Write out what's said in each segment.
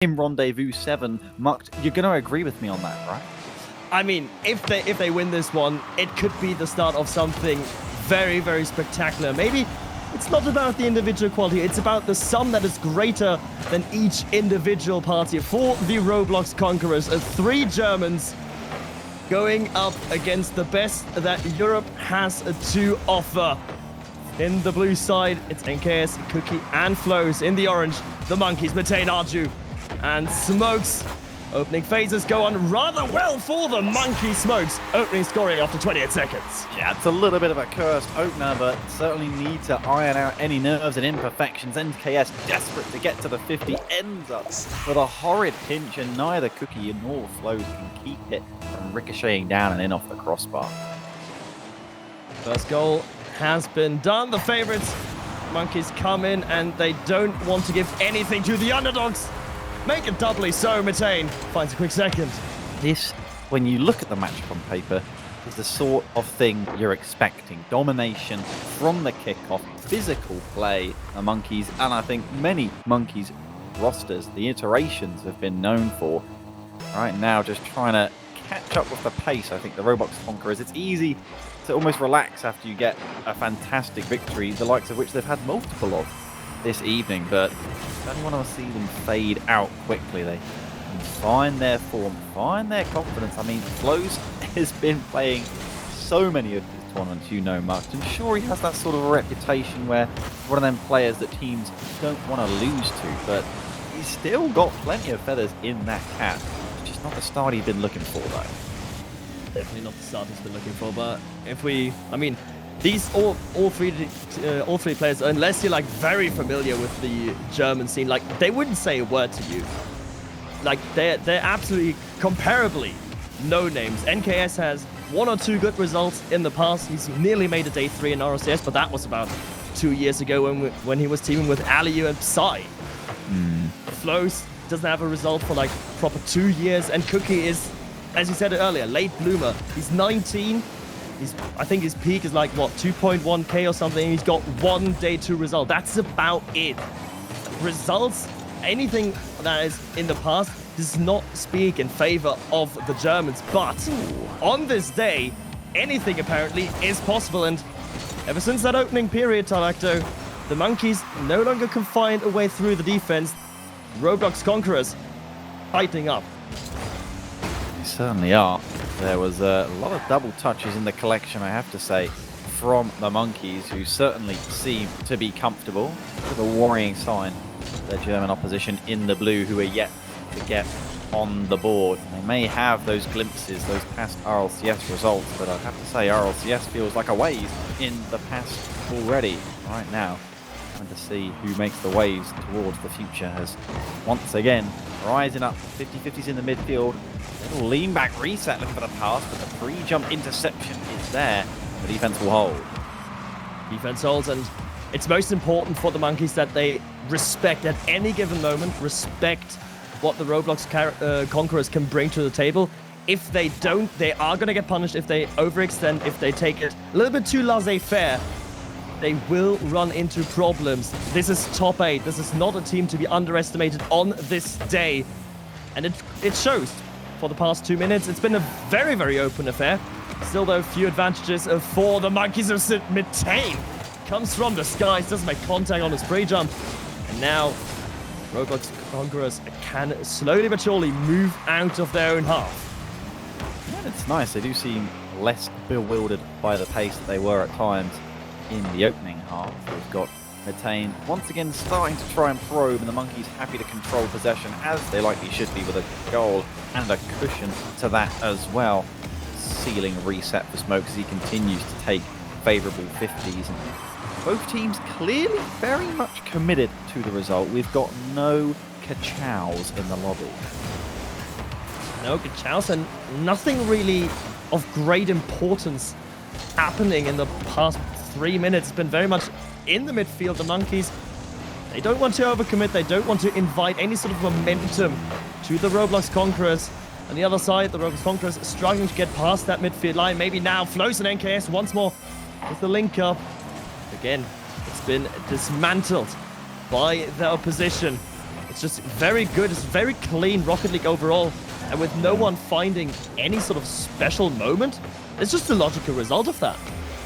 in Rendez-Vous 7. Mucked, you're going to agree with me on that, right? I mean, if they win this one, it could be the start of something very, very spectacular. Maybe it's not about the individual quality, it's about the sum that is greater than each individual party. For the Roblox Conquerors, 3 Germans going up against the best that Europe has to offer. In the blue side, it's NKS, Cookie, and FLOWZ. In the orange, the Monkeys, MITTAEN, ARJU, and SMOKEZ. Opening phases go on rather well for the Monkey SMOKEZ. Opening scoring after 28 seconds. Yeah, it's a little bit of a cursed opener, but certainly need to iron out any nerves and imperfections. NKS, desperate to get to the 50, ends up with a horrid pinch, and neither Cookie nor FLOWZ can keep it from ricocheting down and in off the crossbar. First goal has been done. The favorites, Monkeys, come in and they don't want to give anything to the underdogs. Make it doubly so. MITTAEN finds a quick second. This, when you look at the matchup on paper, is the sort of thing you're expecting. Domination from the kickoff, physical play, the Monkeys, and I think many Monkeys rosters, the iterations have been known for. Right now, just trying to catch up with the pace. I think the Roblox Conquerors, it's easy to almost relax after you get a fantastic victory, the likes of which they've had multiple of this evening, but I don't want to see them fade out quickly. They can find their form, find their confidence. I mean, FLOWZ has been playing so many of these tournaments, you know, Muck, and sure, he has that sort of a reputation where one of them players that teams don't want to lose to, but he's still got plenty of feathers in that cap. It's just not the start he's been looking for, though. Definitely not the start he's been looking for, but if we, I mean, these all three players, unless you're like very familiar with the German scene, like they wouldn't say a word to you. Like they're absolutely comparably no names. NKS has 1 or 2 good results in the past. He's nearly made a day 3 in RLCS, but that was about 2 years ago when he was teaming with ARJU and Psy. FLOWZ doesn't have a result for like proper 2 years, and Cookie is, as you said earlier, late bloomer. He's 19. I think his peak is like, what, 2.1k or something. He's got 1 day 2 result. That's about it. Results, anything that is in the past, does not speak in favor of the Germans. But on this day, anything apparently is possible. And ever since that opening period, Talacto, the Monkeys no longer can find a way through the defense. Roblox Conquerors tightening up. They certainly are. There was a lot of double touches in the collection, I have to say, from the Monkeys, who certainly seem to be comfortable. With a worrying sign, their German opposition in the blue, who are yet to get on the board. They may have those glimpses, those past RLCS results, but I have to say RLCS feels like a ways in the past already. Right now, trying to see who makes the waves towards the future, as once again, rising up, 50-50s in the midfield. Little lean back reset looking for the pass, but the pre-jump interception is there. The defense will hold. Defense holds, and it's most important for the Monkeys that they respect at any given moment, respect what the Roblox Conquerors can bring to the table. If they don't, they are going to get punished. If they overextend, if they take it a little bit too laissez-faire, they will run into problems. This is top 8. This is not a team to be underestimated on this day. And it shows. For the past 2 minutes, it's been a very, very open affair. Still, though, few advantages for the Monkeys of MITTAEN. Comes from the skies, doesn't make contact on his pre-jump. And now, Roblox Conquerors can slowly but surely move out of their own half. Yeah, it's nice. They do seem less bewildered by the pace that they were at times in the opening half. We've got MITTAEN once again starting to try and probe, and the Monkeys happy to control possession, as they likely should be, with a goal and a cushion to that as well. Ceiling reset for SMOKEZ as he continues to take favourable 50s. And both teams clearly very much committed to the result. We've got no Kachows in the lobby. No Kachows, and nothing really of great importance happening in the past 3 minutes. It's been very much in the midfield. The Monkeys, they don't want to overcommit. They don't want to invite any sort of momentum to the Roblox Conquerors. On the other side, the Roblox Conquerors struggling to get past that midfield line. Maybe now FLOWZ and NKS once more with the link up. Again, it's been dismantled by the opposition. It's just very good. It's very clean Rocket League overall. And with no one finding any sort of special moment, it's just a logical result of that.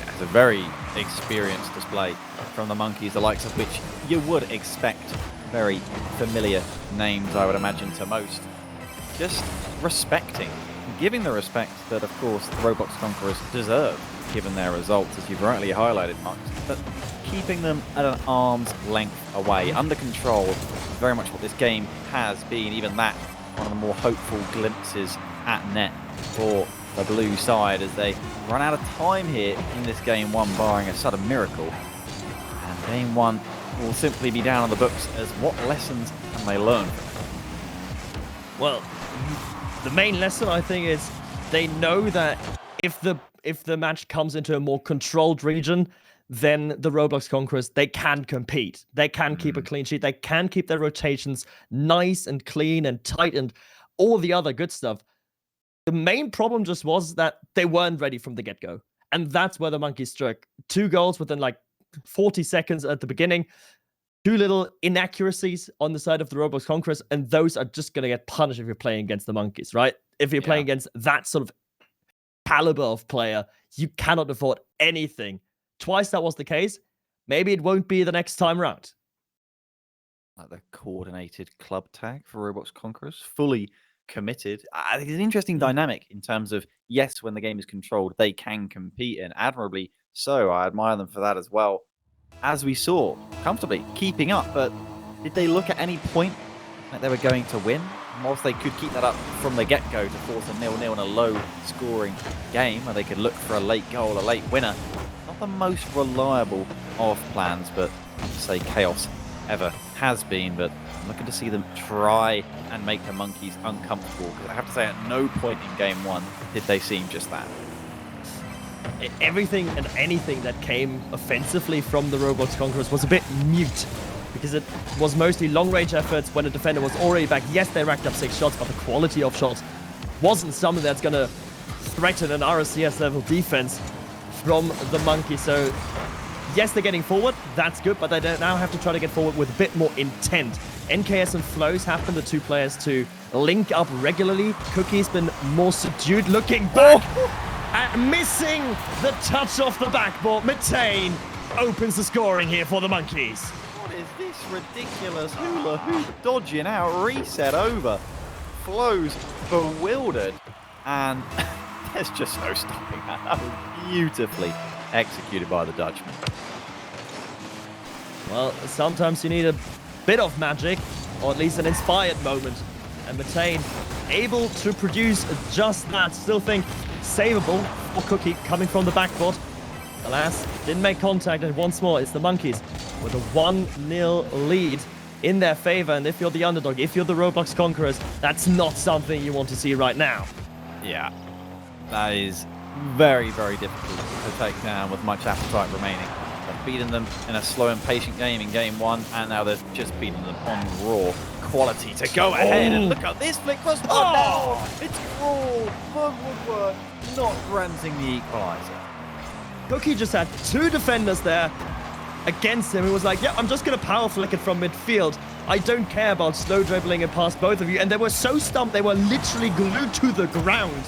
It's a very experienced display from the Monkeys, the likes of which you would expect. Very familiar names, I would imagine, to most. Just respecting, giving the respect that, of course, the Roblox Conquerors deserve, given their results, as you've rightly highlighted, Max. But keeping them at an arm's length away, under control, is very much what this game has been. Even that, one of the more hopeful glimpses at net for the blue side as they run out of time here in this game one, barring a sudden miracle. And game one will simply be down on the books as what lessons can they learn from it? Well, the main lesson, I think, is they know that if the match comes into a more controlled region, then the Roblox Conquerors, they can compete. They can keep a clean sheet. They can keep their rotations nice and clean and tight and all the other good stuff. The main problem just was that they weren't ready from the get-go. And that's where the Monkeys struck. 2 goals within like 40 seconds at the beginning. 2 little inaccuracies on the side of the Roblox Conquerors, and those are just going to get punished if you're playing against the Monkeys, right? If you're playing against that sort of caliber of player, you cannot afford anything. Twice that was the case. Maybe it won't be the next time round. Like the coordinated club tag for Roblox Conquerors, fully committed. I think it's an interesting dynamic in terms of, yes, when the game is controlled, they can compete, and admirably so. I admire them for that as well. As we saw, comfortably keeping up, but did they look at any point like they were going to win? And whilst they could keep that up from the get-go to force a 0-0 in a low-scoring game, where they could look for a late goal, a late winner, not the most reliable of plans, but I'd say chaos ever has been. But I'm looking to see them try and make the Monkeys uncomfortable, because I have to say at no point in game one did they seem just that. Everything and anything that came offensively from the Roblox Conquerors was a bit mute, because it was mostly long-range efforts when a defender was already back. Yes, they racked up 6 shots, but the quality of shots wasn't something that's going to threaten an RSCS level defense from the Monkeys. So yes, they're getting forward, that's good, but they now have to try to get forward with a bit more intent. NKS and FLOWZ have been the 2 players to link up regularly. Cookie's been more subdued, looking back. Missing the touch off the backboard. MITTAEN opens the scoring here for the Monkeys. What is this ridiculous hula hoop dodging out? Reset over. FLOWZ bewildered. And there's just no stopping that. That was beautifully executed by the Dutchman. Well, sometimes you need a bit of magic, or at least an inspired moment. And MITTAEN able to produce just that. Still think savable for Cookie coming from the backboard. Alas, didn't make contact, and once more it's the Monkeys with a 1-0 lead in their favor. And if you're the underdog, if you're the Roblox Conquerors, that's not something you want to see right now. Yeah, that is very, very difficult to take down with much appetite remaining. They've beaten them in a slow and patient game in game one, and now they've just beaten them on raw quality to go ahead. And look at this flick cross. Oh, no! It's Crawl from Woodward, not granting the equalizer. Cookie just had 2 defenders there against him. He was like, yeah, I'm just going to power flick it from midfield. I don't care about slow dribbling and past both of you. And they were so stumped, they were literally glued to the ground,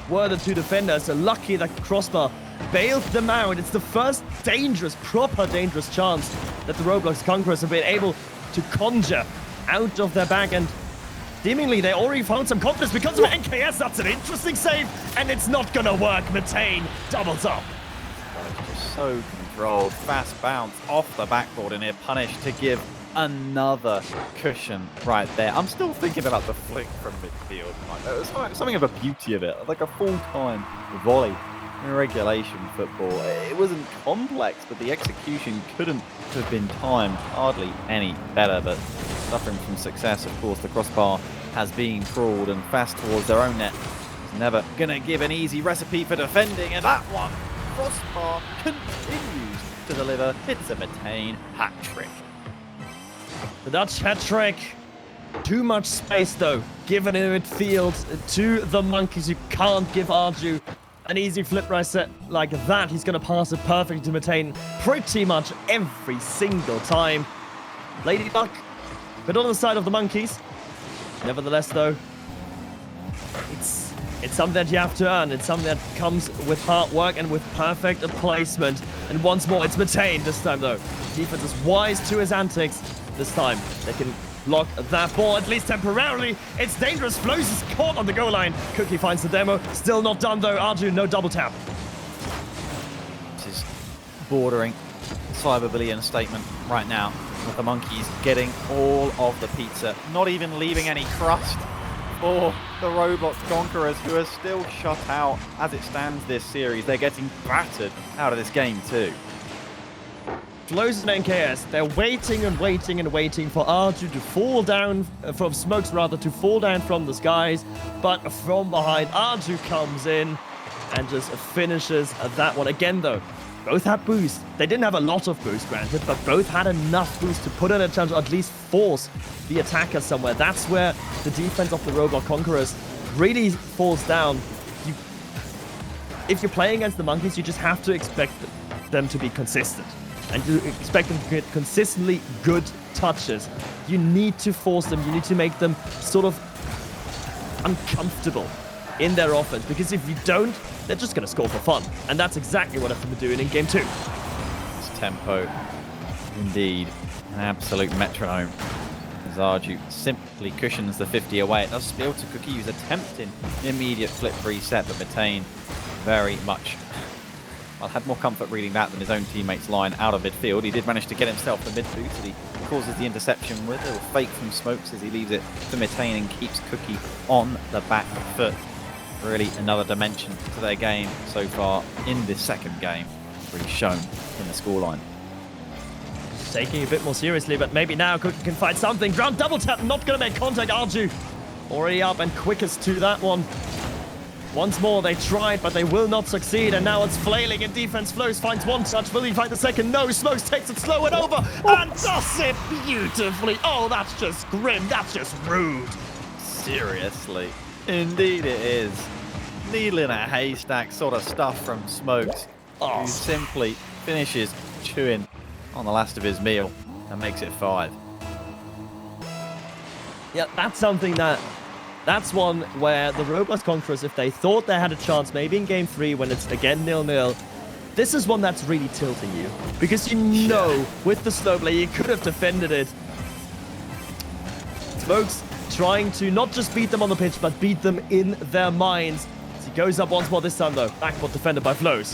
were the 2 defenders. So lucky that crossbar bailed them out. It's the first dangerous, proper dangerous chance that the Roblox Conquerors have been able to conjure out of their bag. And seemingly they already found some confidence because of NKS. That's an interesting save, and it's not going to work. MITTAEN doubles up. Just so controlled, fast bounce off the backboard, and here punished to give another cushion right there. I'm still thinking about the flick from midfield. Like, there was something of a beauty of it, like a full-time volley in regulation football. It wasn't complex, but the execution couldn't have been timed hardly any better. But suffering from success, of course, the crossbar has been crawled and fast towards their own net. It's never gonna give an easy recipe for defending, and that one, crossbar, continues to deliver. It's a MITTAEN hat trick. The Dutch hat trick. Too much space, though, given in midfield to the Monkeys. You can't give ARJU an easy flip right set like that. He's going to pass it perfectly to MITTAEN pretty much every single time. Ladybug bit on the side of the monkeys. Nevertheless, though, it's something that you have to earn. It's something that comes with hard work and with perfect placement. And once more, it's MITTAEN this time, though. Defense is wise to his antics this time. They can block that ball, at least temporarily. It's dangerous. FLOWZ is caught on the goal line. Cookie finds the demo. Still not done, though. ARJU, no double tap. This is bordering cyberbullying statement right now, with the monkeys getting all of the pizza, not even leaving any crust for the Roblox Conquerors, who are still shut out as it stands this series. They're getting battered out of this game too. FLOWZ and NKS, they're waiting and waiting and waiting for ARJU to fall down, from SMOKEZ rather, to fall down from the skies. But from behind, ARJU comes in and just finishes that one. Again, though, both had boost. They didn't have a lot of boost, granted, but both had enough boost to put in a chance, or at least force the attacker somewhere. That's where the defense of the Roblox Conquerors really falls down. If you're playing against the monkeys, you just have to expect them to be consistent. And you expect them to get consistently good touches. You need to force them. You need to make them sort of uncomfortable in their offense. Because if you don't, they're just going to score for fun. And that's exactly what they're doing in Game 2. It's tempo, indeed. An absolute metronome. As ARJU simply cushions the 50 away. It does spill to Cookie, who's attempting immediate flip reset, but MITTAEN very much... well, had more comfort reading that than his own teammates' line out of midfield. He did manage to get himself the mid-boot, and he causes the interception with a little fake from SMOKEZ as he leaves it to MITTAEN and keeps Cookie on the back foot. Really another dimension to their game so far in this second game, really shown in the scoreline. Taking it a bit more seriously, but maybe now Cookie can find something. Ground double tap, not going to make contact. ARJU already up and quickest to that one. Once more, they tried, but they will not succeed, and now it's flailing in defense. FLOWZ finds one touch. Will he find the second? No, SMOKEZ takes it slow and over, and does it beautifully. Oh, that's just grim. That's just rude. Seriously. Indeed it is. Needle in a haystack sort of stuff from SMOKEZ, who simply finishes chewing on the last of his meal and makes it 5. Yeah, that's something that... That's one where the Roblox Conquerors, if they thought they had a chance, maybe in Game 3 when it's again 0-0, this is one that's really tilting you. Because you know, with the snowblade, you could have defended it. SMOKEZ trying to not just beat them on the pitch, but beat them in their minds. As he goes up once more this time, though. Backward defended by FLOWZ.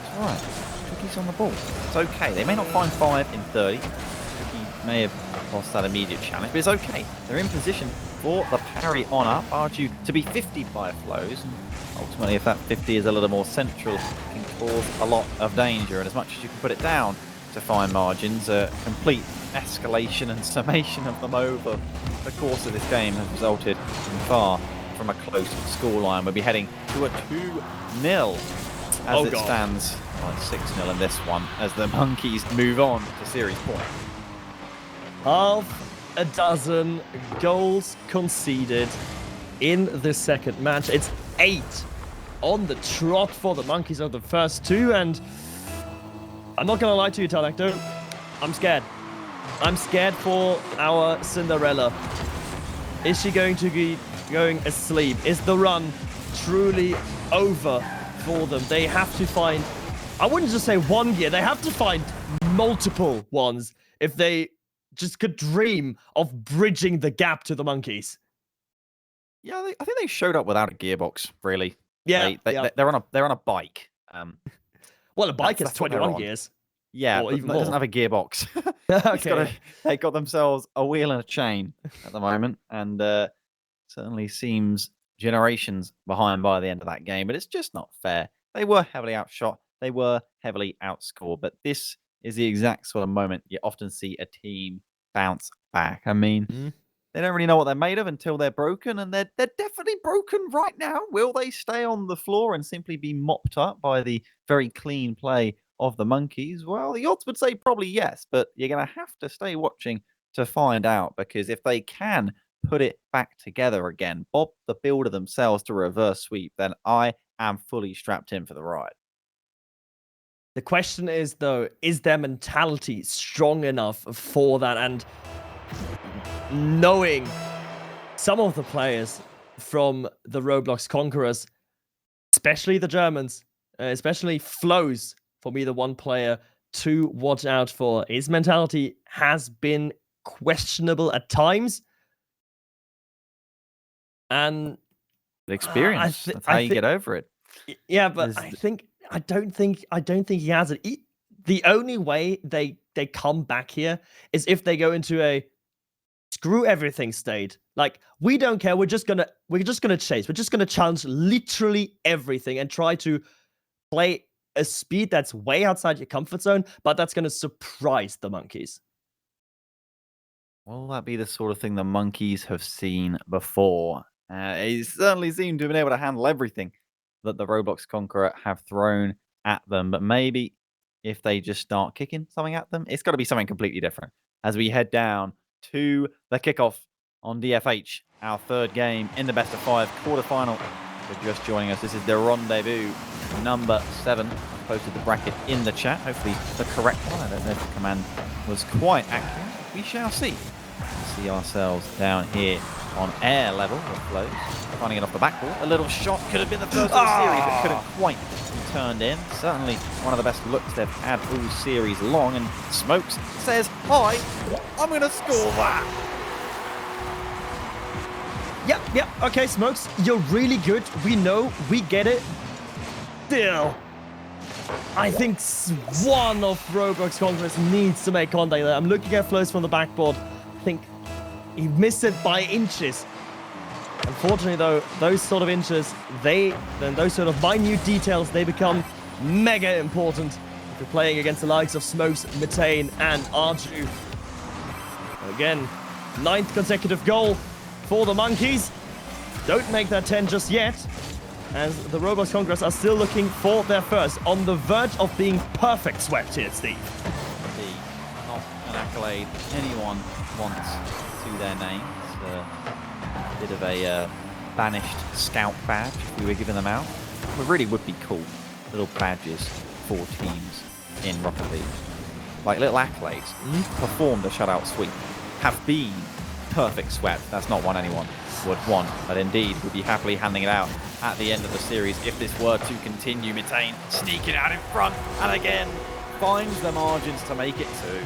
It's alright. Cookie's on the ball. It's okay. They may not find 5 in 30. Cookie may have lost that immediate challenge, but it's okay. They're in position for the parry on up. ARJU to be 50 by FLOWZ, and ultimately if that 50 is a little more central, it can cause a lot of danger, and as much as you can put it down to fine margins, a complete escalation and summation of them over the course of this game has resulted in far from a close scoreline. We'll be heading to a 2-0 as it stands, on 6-0 in this one, as the monkeys move on to series point. Half a dozen goals conceded in the second match. It's 8 on the trot for the monkeys of the first 2, and I'm not going to lie to you, Talacto. I'm scared. I'm scared for our Cinderella. Is she going to be going asleep? Is the run truly over for them? They have to find, I wouldn't just say one gear, they have to find multiple ones if they just could dream of bridging the gap to the monkeys. Yeah, I think they showed up without a gearbox, really. Yeah, they're on a bike. Well, a bike has 21 gears. Yeah, or but even it doesn't have a gearbox. Okay. They got themselves a wheel and a chain at the moment, and certainly seems generations behind by the end of that game. But it's just not fair. They were heavily outshot. They were heavily outscored. But this is the exact sort of moment you often see a team bounce back. I mean, they don't really know what they're made of until they're broken, and they're definitely broken right now. Will they stay on the floor and simply be mopped up by the very clean play of the monkeys? Well, the odds would say probably yes, but you're going to have to stay watching to find out, because if they can put it back together again, Bob the Builder themselves to reverse sweep, then I am fully strapped in for the ride. The question is, though, is their mentality strong enough for that? And knowing some of the players from the Roblox Conquerors, especially the Germans, especially FLOWZ, for me, the one player to watch out for. His mentality has been questionable at times. And The experience. That's how you get over it. Yeah, but I don't think he has it. The only way they come back here is if they go into a screw everything state. Like, we don't care. We're just gonna chase. We're just gonna challenge literally everything and try to play a speed that's way outside your comfort zone, but that's gonna surprise the monkeys. Will that be the sort of thing the monkeys have seen before? It certainly seemed to have been able to handle everything that the Roblox Conqueror have thrown at them. But maybe if they just start kicking something at them, it's got to be something completely different. As we head down to the kickoff on DFH, our third game in the best of 5 quarterfinal. If you're just joining us, this is the Rendez-Vous number 7. I've posted the bracket in the chat. Hopefully the correct one. I don't know if the command was quite accurate. We shall see. See ourselves down here on air level with FLOWZ, finding it off the backboard. A little shot could have been the first of the series, but couldn't quite be turned in. Certainly one of the best looks they've had all series long. And SMOKEZ says, "Hi, I'm going to score that." Yep. Okay, SMOKEZ, you're really good. We know, we get it. Still, I think one of Roblox Conquerors needs to make contact there. I'm looking at FLOWZ from the backboard. I think he missed it by inches. Unfortunately, though, those sort of inches, those sort of minute details, they become mega important if you're playing against the likes of SMOKEZ, MITTAEN, and ARJU. Again, 9th consecutive goal for the monkeys. Don't make that 10 just yet, as the Roblox Conquerors are still looking for their first, on the verge of being perfect swept here, Steve. Not an accolade anyone wants to their names. A bit of a banished scout badge if we were giving them out. It really would be cool. Little badges for teams in Rocket League. Like little accolades. Performed a shutout sweep. Have been perfect swept. That's not one anyone would want, but indeed would be happily handing it out at the end of the series if this were to continue. MITTAEN sneaking out in front and again finds the margins to make it 2.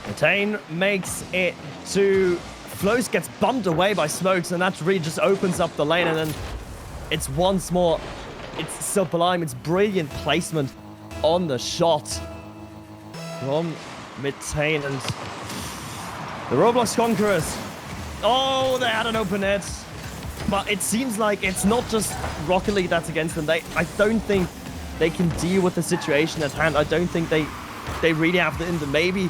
MITTAEN makes it to... FLOWZ gets bumped away by SMOKEZ, and that really just opens up the lane, and then it's once more, it's sublime, it's brilliant placement on the shot from MITTAEN, and the Roblox Conquerors. Oh, they had an open net, but it seems like it's not just Rocket League that's against them. I don't think they can deal with the situation at hand. I don't think they really have the in them. Maybe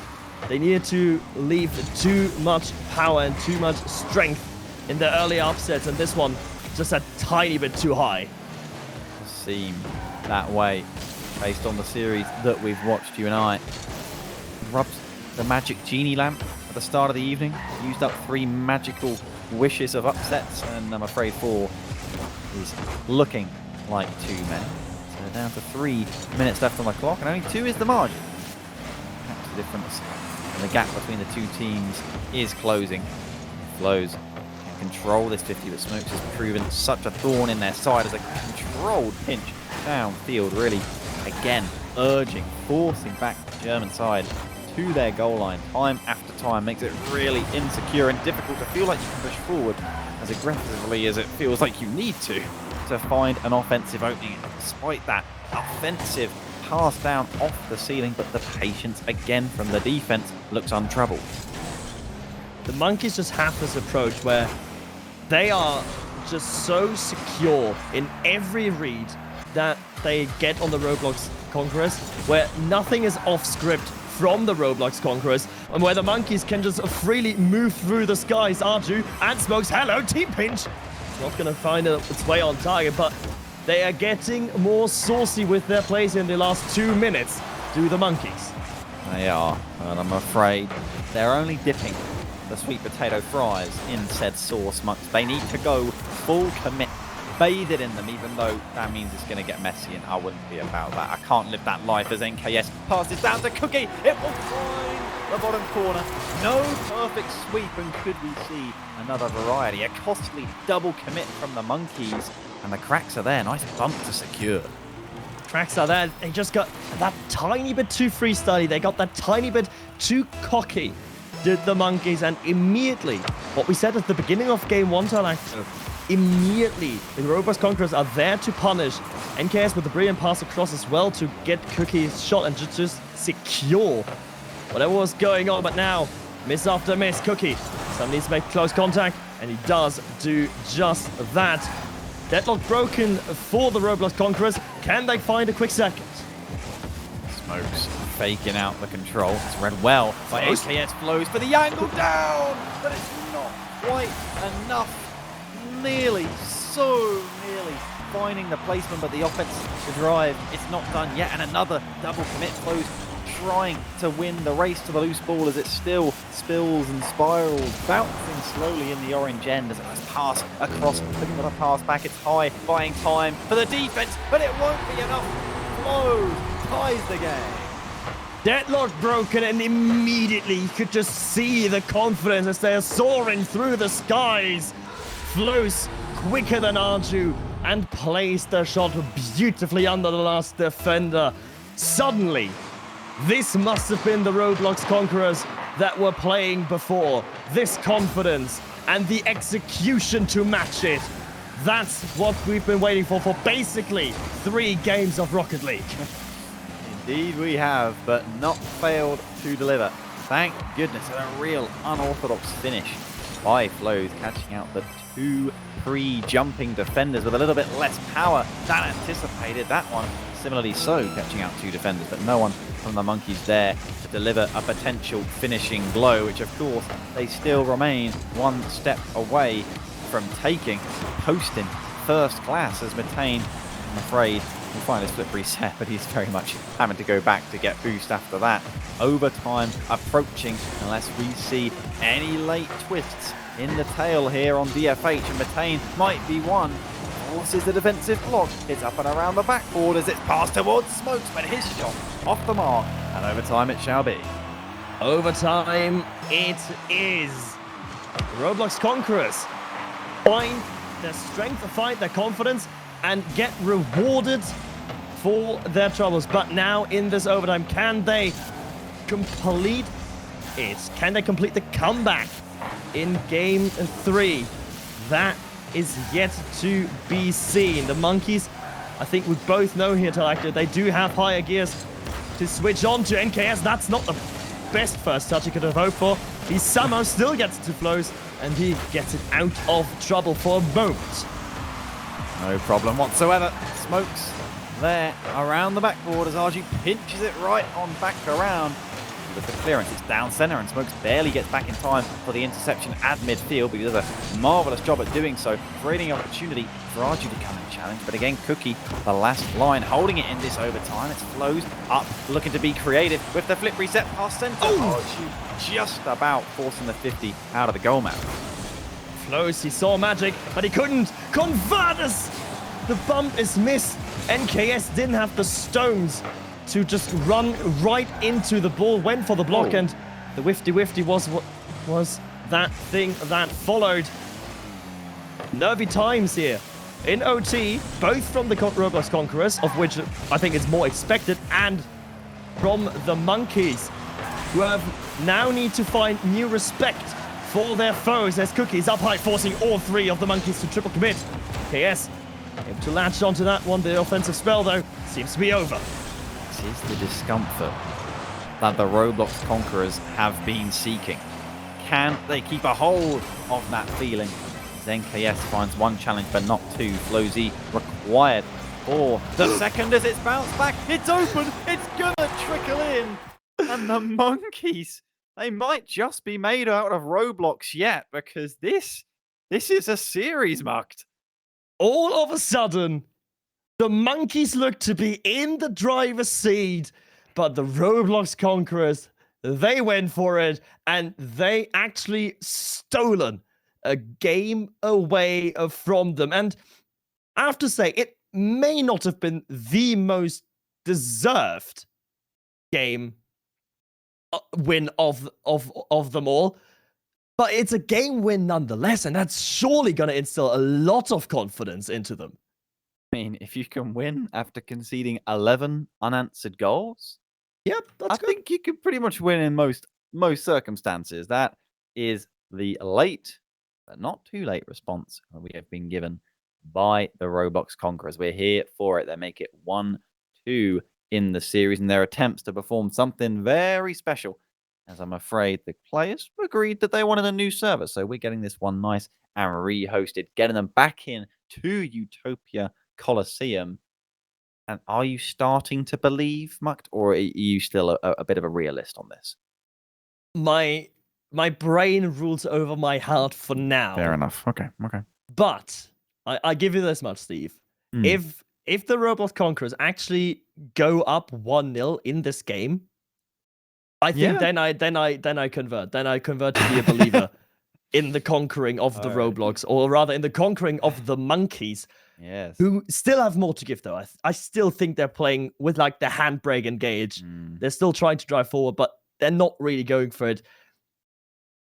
they needed to leave too much power and too much strength in their early upsets, and this one just a tiny bit too high. Seem that way based on the series that we've watched, you and I. Rubbed the magic genie lamp at the start of the evening, used up 3 magical wishes of upsets, and I'm afraid 4 is looking like too many. So down to 3 minutes left on the clock, and only 2 is the margin. That's the difference. And the gap between the 2 teams is closing. FLOWZ can control this 50, but SMOKEZ has proven such a thorn in their side as a controlled pinch downfield, really, again, urging, forcing back the German side to their goal line time after time. Makes it really insecure and difficult to feel like you can push forward as aggressively as it feels like you need to find an offensive opening. Despite that offensive pass down off the ceiling, but the patience again from the defense looks untroubled. The monkeys just have this approach where they are just so secure in every read that they get on the Roblox Conquerors, where nothing is off script from the Roblox Conquerors, and where the monkeys can just freely move through the skies. ARJU and SMOKEZ, hello, team pinch. It's not going to find its way on target, but they are getting more saucy with their plays in the last 2 minutes. Do the monkeys. They are, and I'm afraid they're only dipping the sweet potato fries in said sauce, Mux. They need to go full commit bathe it in them, even though that means it's going to get messy, and I wouldn't be about that. I can't live that life as NKS passes down to Cookie. It will find the bottom corner. No perfect sweep, and could we see another variety? A costly double commit from the Monkeys, and the cracks are there. Nice bump to secure. Cracks are there. They just got that tiny bit too freestyly. They got that tiny bit too cocky, did the Monkeys, and immediately, what we said at the beginning of game one, immediately the Roblox Conquerors are there to punish. NKS with a brilliant pass across as well to get Cookie's shot and just secure whatever was going on. But now, miss after miss, Cookie suddenly needs to make close contact, and he does do just that. Deadlock broken for the Roblox Conquerors. Can they find a quick second? Smokes faking out the control. It's read well by NKS. FLOWZ for the angle down, but it's not quite enough. Nearly, so nearly finding the placement, but the offensive drive, it's not done yet. And another double commit. FLOWZ trying to win the race to the loose ball as it still spills and spirals, bouncing slowly in the orange end as it has pass across, looking for the pass back. It's high, buying time for the defense, but it won't be enough. FLOWZ ties the game. Deadlock broken, and immediately you could just see the confidence as they are soaring through the skies. FLOWZ quicker than ARJU and placed the shot beautifully under the last defender. Suddenly, this must have been the Roblox Conquerors that were playing before. This confidence and the execution to match it. That's what we've been waiting for basically 3 games of Rocket League. Indeed we have, but not failed to deliver. Thank goodness, a real unorthodox finish by FLOWZ, catching out the 2 pre-jumping defenders with a little bit less power than anticipated. That one, similarly so, catching out 2 defenders, but no one from the Monkeys there to deliver a potential finishing blow, which of course they still remain 1 step away from taking. Posting first class as MITTAEN, I'm afraid, will find his flip reset, but he's very much having to go back to get boost after that. Overtime approaching unless we see any late twists in the tail here on DFH, and MITTAEN might be one. Forces the defensive block. It's up and around the backboard as it's passed towards Smokes, but his shot off the mark, and overtime it shall be. Overtime it is. Roblox Conquerors find their strength, find their confidence, and get rewarded for their troubles. But now in this overtime, can they complete it? Can they complete the comeback in game 3? That is yet to be seen. The Monkeys, I think we both know here, Talactor, they do have higher gears to switch on to. NKS, that's not the best first touch he could have hoped for. He somehow still gets to FLOWZ, and he gets it out of trouble for a moment. No problem whatsoever. Smokes there around the backboard as ARJU pinches it right on back around. With the clearance, it's down center, and Smokes barely gets back in time for the interception at midfield, but he does a marvelous job at doing so, creating opportunity for ARJU to come and challenge. But again, Cookie, the last line, holding it in this overtime. It's FLOWZ up, looking to be creative with the flip reset past center. ARJU just about forcing the 50 out of the goal map. FLOWZ, he saw magic, but he couldn't convert us. The bump is missed. NKS didn't have the stones to just run right into the ball, went for the block, and the whifty was what was that thing that followed. Nervy times here. In OT, both from the Roblox Conquerors, of which I think is more expected, and from the Monkeys, who have now need to find new respect for their foes as Cookie's up high, forcing all 3 of the Monkeys to triple commit. KS able to latch onto that one. The offensive spell, though, seems to be over. This is the discomfort that the Roblox Conquerors have been seeking. Can they keep a hold of that feeling? NKS finds 1 challenge, but not 2. FLOWZ required for the second as it's bounced back. It's open. It's gonna trickle in. And the Monkeys, they might just be made out of Roblox yet, because this is a series mucked. All of a sudden, the Monkeys look to be in the driver's seat, but the Roblox Conquerors, they went for it, and they actually stolen a game away from them. And I have to say, it may not have been the most deserved game win of them all, but it's a game win nonetheless, and that's surely going to instill a lot of confidence into them. I mean, if you can win after conceding 11 unanswered goals, yep, that's good. I think you can pretty much win in most circumstances. That is the late, but not too late response that we have been given by the Roblox Conquerors. We're here for it. They make it 1-2 in the series in their attempts to perform something very special, as I'm afraid the players agreed that they wanted a new server. So we're getting this one nice and rehosted, getting them back in to Utopia Coliseum. And are you starting to believe, Mukt, or are you still a bit of a realist on this? My brain rules over my heart for now. Fair enough. Okay. But I give you this much, Steve. If the Roblox Conquerors actually go up 1-0 in this game, I think then I convert. Then I convert to be a believer in the conquering of the Roblox, or rather in the conquering of the monkeys. Yes. Who still have more to give, though. I still think they're playing with like the handbrake engaged. They're still trying to drive forward, but they're not really going for it.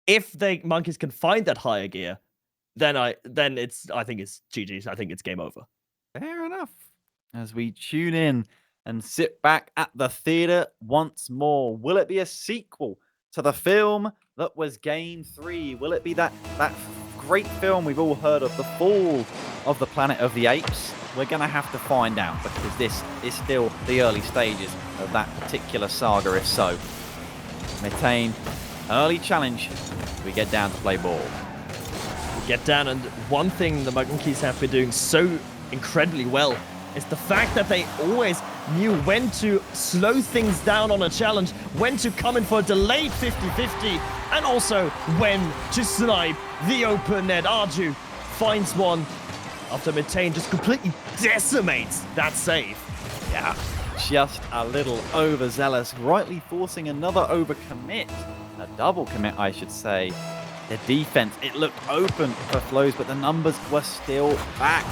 If the monkeys can find that higher gear, then I think it's GG's. I think it's game over. Fair enough. As we tune in and sit back at the theater once more, will it be a sequel to the film that was Game 3? Will it be that great film we've all heard of, The Fall of the Planet of the Apes? We're going to have to find out, because this is still the early stages of that particular saga, if so. MITTAEN, early challenge. We get down to play ball. We get down, and one thing the monkeys have been doing so incredibly well is the fact that they always knew when to slow things down on a challenge, when to come in for a delayed 50-50, and also when to snipe the open net. ARJU finds one after MITTAEN just completely decimates that save. Yeah, just a little overzealous, rightly forcing another overcommit. A double commit, I should say. The defense, it looked open for FLOWZ, but the numbers were still back.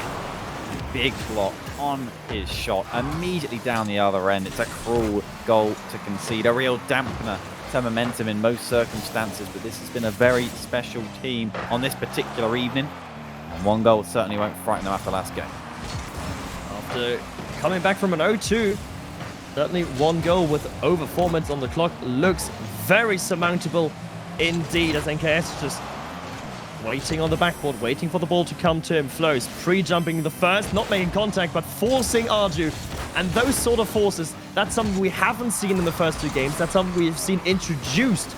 Big block on his shot, immediately down the other end. It's a cruel goal to concede, a real dampener to momentum in most circumstances, but this has been a very special team on this particular evening, and one goal certainly won't frighten them after last game. After coming back from an 0-2, certainly one goal with over 4 minutes on the clock looks very surmountable indeed, as NKS just waiting on the backboard, waiting for the ball to come to him. FLOWZ pre-jumping the first, not making contact, but forcing ARJU. And those sort of forces, that's something we haven't seen in the first 2 games. That's something we've seen introduced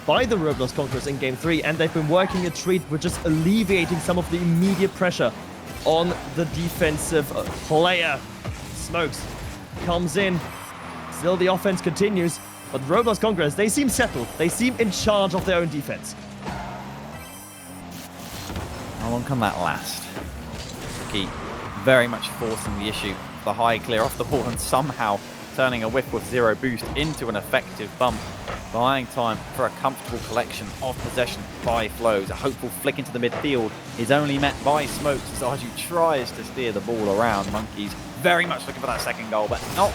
by the Roblox Conquerors in Game 3, and they've been working a treat with just alleviating some of the immediate pressure on the defensive player. SMOKEZ comes in. Still the offense continues, but the Roblox Conquerors, they seem settled. They seem in charge of their own defense. How long can that last? Keep very much forcing the issue. The high clear off the ball and somehow turning a whiff with 0 boost into an effective bump. Buying time for a comfortable collection of possession by FLOWZ. A hopeful flick into the midfield is only met by SMOKEZ as ARJU tries to steer the ball around. Monkeys very much looking for that second goal, but not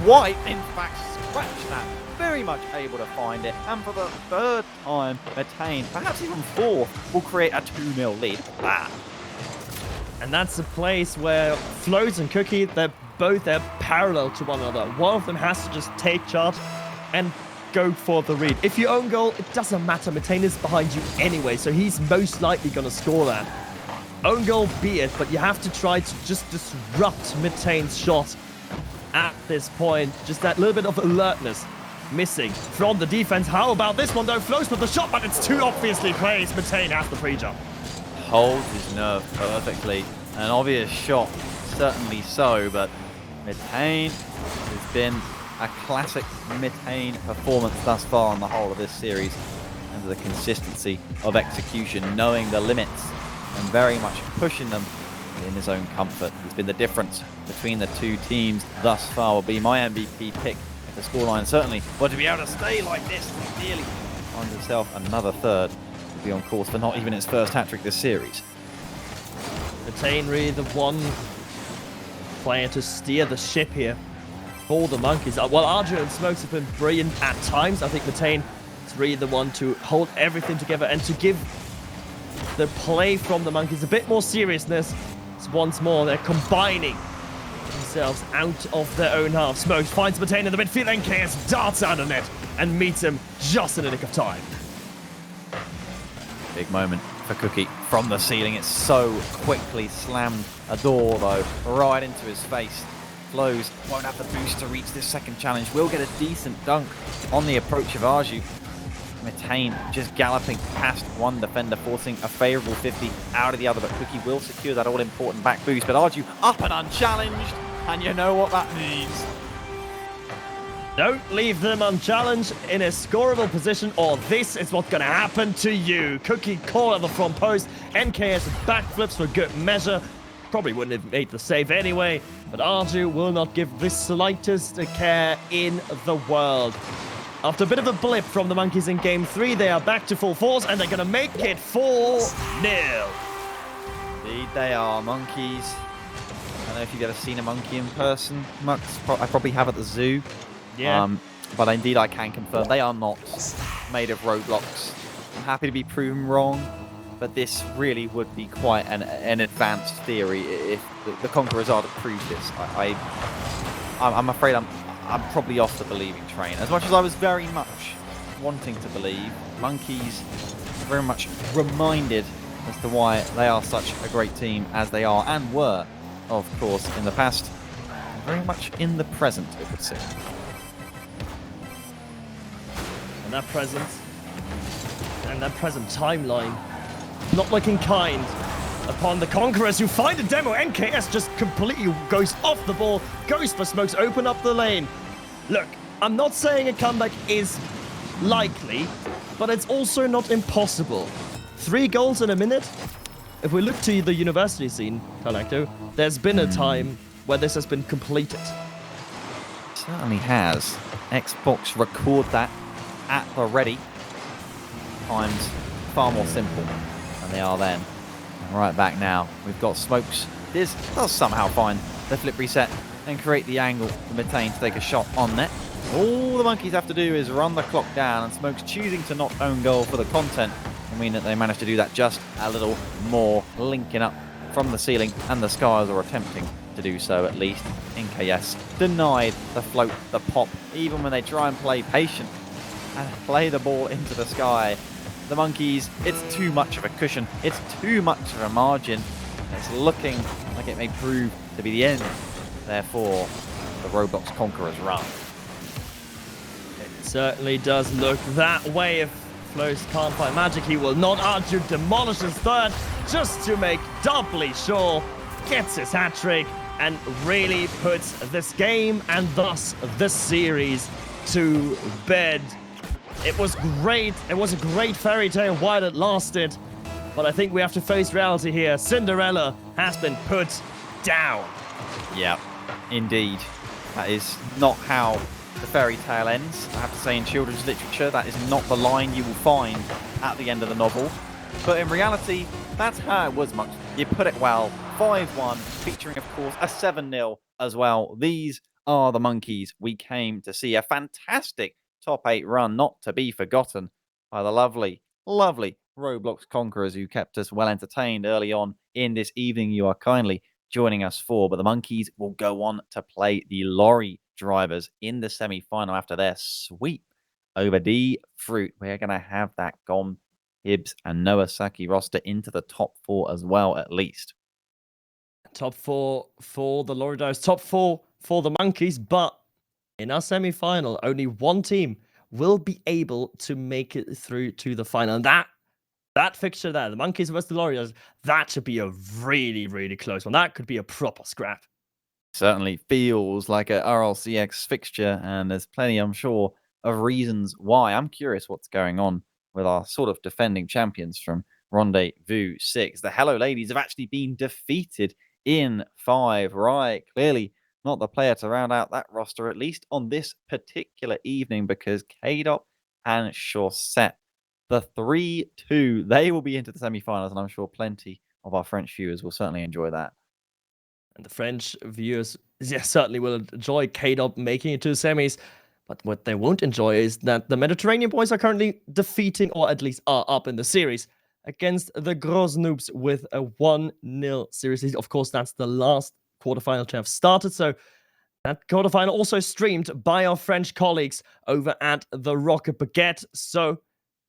quite. In fact, scratch that. Very much able to find it, and for the 3rd time, MITTAEN, perhaps even 4th, will create a 2-0 lead. And that's a place where FLOWZ and Cookie, they're parallel to one another. One of them has to just take charge and go for the read. If you own goal, it doesn't matter. MITTAEN is behind you anyway, so he's most likely going to score that. Own goal, be it, but you have to try to just disrupt MITTAEN's shot at this point. Just that little bit of alertness missing from the defense. How about this one, though? FLOWZ with the shot, but it's too obviously placed. MITTAEN has the pre-jump. Holds his nerve perfectly. An obvious shot, certainly so, but MITTAEN has been a classic MITTAEN performance thus far on the whole of this series, and the consistency of execution, knowing the limits and very much pushing them in his own comfort. Has been the difference between the 2 teams thus far. Will be my MVP pick. The scoreline certainly, but to be able to stay like this, ideally find himself another 3rd, to be on course for not even his first hat-trick this series. MITTAEN really the one player to steer the ship here for the Monkeys. Well, ARJU and SMOKEZ have been brilliant at times. I think MITTAEN is really the one to hold everything together and to give the play from the Monkeys a bit more seriousness. So once more, they're combining themselves out of their own half. SMOKEZ finds MITTAEN in the midfield. NKS darts out of net and meets him just in the nick of time. Big moment for Cookie from the ceiling. It's so quickly slammed a door, though, right into his face. FLOWZ won't have the boost to reach this second challenge. Will get a decent dunk on the approach of ARJU. MITTAEN just galloping past one defender, forcing a favourable 50 out of the other, but Cookie will secure that all-important back boost. But ARJU up and unchallenged, and you know what that means. Don't leave them unchallenged in a scoreable position, or this is what's going to happen to you. Cookie call at the front post. NKS backflips for good measure. Probably wouldn't have made the save anyway, but ARJU will not give the slightest care in the world. After a bit of a blip from the Monkeys in Game 3, they are back to full force, and they're going to make it 4-0. Indeed they are. Monkeys. I don't know if you've ever seen a monkey in person, Mux. I probably have at the zoo. Yeah. But indeed I can confirm they are not made of roadblocks. I'm happy to be proven wrong, but this really would be quite an advanced theory if the Conquerors are to prove this. I'm afraid I'm probably off the believing train. As much as I was very much wanting to believe, Monkeys very much reminded as to why they are such a great team as they are and were, of course, in the past, very much in the present, it would seem. And that present timeline, not looking kind upon the Conquerors, who find a demo. NKS just completely goes off the ball, goes for SMOKEZ, open up the lane. Look, I'm not saying a comeback is likely, but it's also not impossible. 3 goals in a minute? If we look to the university scene, Kalacto, there's been a time where this has been completed. Certainly has. Xbox record that at the ready. Times far more simple than they are then. And right back now, we've got SMOKEZ. This does somehow find the flip reset and create the angle for MITTAEN to take a shot on net. All the Monkeys have to do is run the clock down, and SMOKEZ choosing to not own goal for the content will mean that they manage to do that just a little more, linking up from the ceiling and the skies, or attempting to do so at least. NKS denied the float, the pop, even when they try and play patient and play the ball into the sky. The Monkeys, it's too much of a cushion, it's too much of a margin. It's looking like it may prove to be the end, therefore, the Roblox Conquerors run. It certainly does look that way. If FLOWZ can't find magic, he will not. ARJU demolishes third just to make doubly sure, gets his hat-trick, and really puts this game and thus the series to bed. It was great. It was a great fairy tale while it lasted. But I think we have to face reality here. Cinderella has been put down. Yeah, indeed. That is not how the fairy tale ends. I have to say, in children's literature, that is not the line you will find at the end of the novel. But in reality, that's how it was, Much. You put it well. 5-1, featuring, of course, a 7-0 as well. These are the Monkeys we came to see. A fantastic top 8 run, not to be forgotten by the lovely, lovely Roblox Conquerors, who kept us well entertained early on in this evening. You are kindly joining us for, but the Monkeys will go on to play the Lorry Drivers in the semi-final after their sweep over D Fruit. We're going to have that Gom, Hibbs, and Noah Saki roster into the top 4 as well, at least. Top 4 for the Lorry Drivers, top 4 for the Monkeys, but in our semi-final, only one team will be able to make it through to the final. And that fixture there, the Monkeys versus the Lorry Drivers, that should be a really, really close one. That could be a proper scrap. Certainly feels like a RLCX fixture, and there's plenty, I'm sure, of reasons why. I'm curious what's going on with our sort of defending champions from Rendez-Vous 6. The Hello Ladies have actually been defeated in 5, right? Clearly not the player to round out that roster, at least on this particular evening, because K-Dop and Chaussette, the 3-2, they will be into the semi-finals, and I'm sure plenty of our French viewers will certainly enjoy that. And the French viewers, certainly will enjoy K-Dub making it to the semis. But what they won't enjoy is that the Mediterranean boys are currently defeating, or at least are up in the series, against the Gros Noobs with a 1-0 series. Of course, that's the last quarterfinal to have started. So that quarterfinal also streamed by our French colleagues over at the Rocket Baguette. So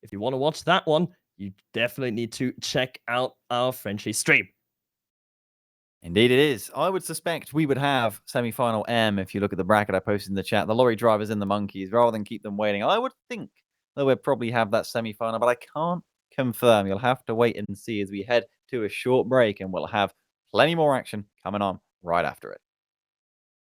if you want to watch that one, you definitely need to check out our Frenchie stream. Indeed it is. I would suspect we would have semi-final M if you look at the bracket I posted in the chat. The lorry drivers and the monkeys, rather than keep them waiting. I would think that we'd probably have that semi-final, but I can't confirm. You'll have to wait and see as we head to a short break, and we'll have plenty more action coming on right after it.